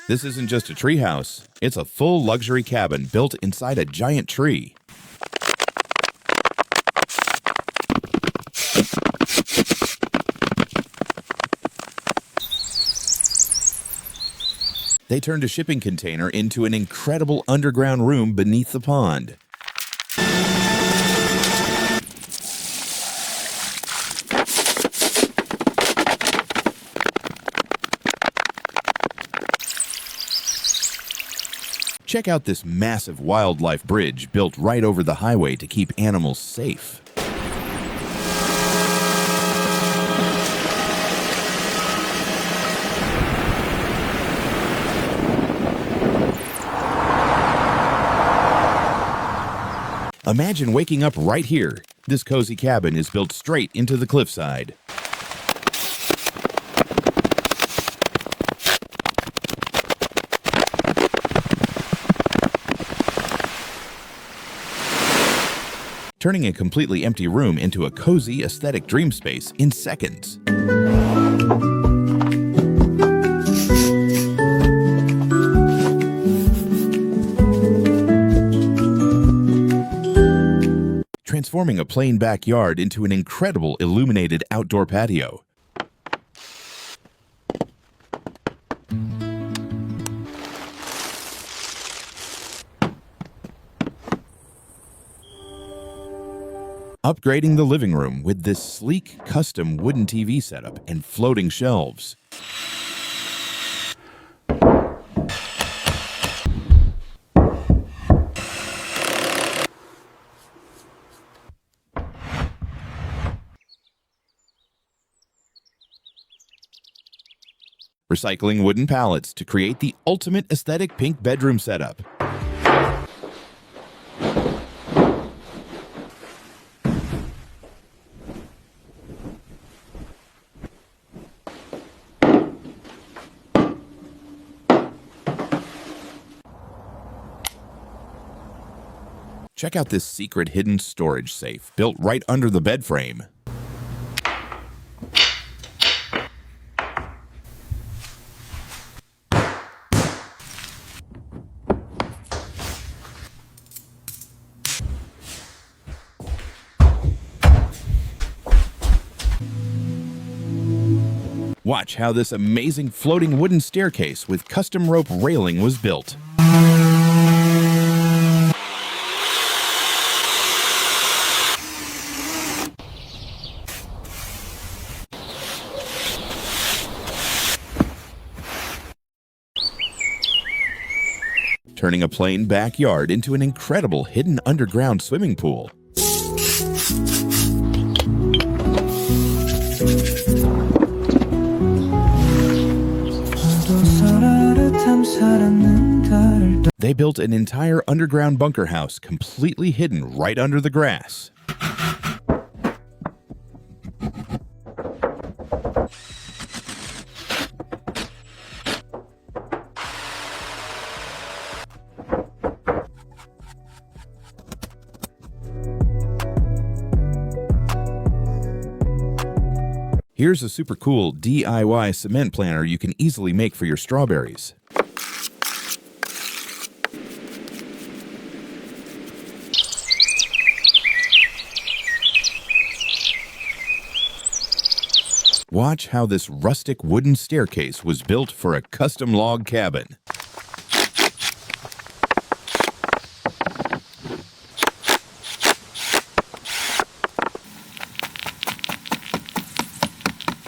This isn't just a treehouse, it's a full luxury cabin built inside a giant tree. They turned a shipping container into an incredible underground room beneath the pond. Check out this massive wildlife bridge built right over the highway to keep animals safe. Imagine waking up right here. This cozy cabin is built straight into the cliffside. Turning a completely empty room into a cozy, aesthetic dream space in seconds. Transforming a plain backyard into an incredible illuminated outdoor patio. Upgrading the living room with this sleek, custom wooden TV setup and floating shelves. Recycling wooden pallets to create the ultimate aesthetic pink bedroom setup. Check out this secret hidden storage safe built right under the bed frame. Watch how this amazing floating wooden staircase with custom rope railing was built. Turning a plain backyard into an incredible hidden underground swimming pool. They built an entire underground bunker house completely hidden right under the grass. Here's a super cool DIY cement planter you can easily make for your strawberries. Watch how this rustic wooden staircase was built for a custom log cabin.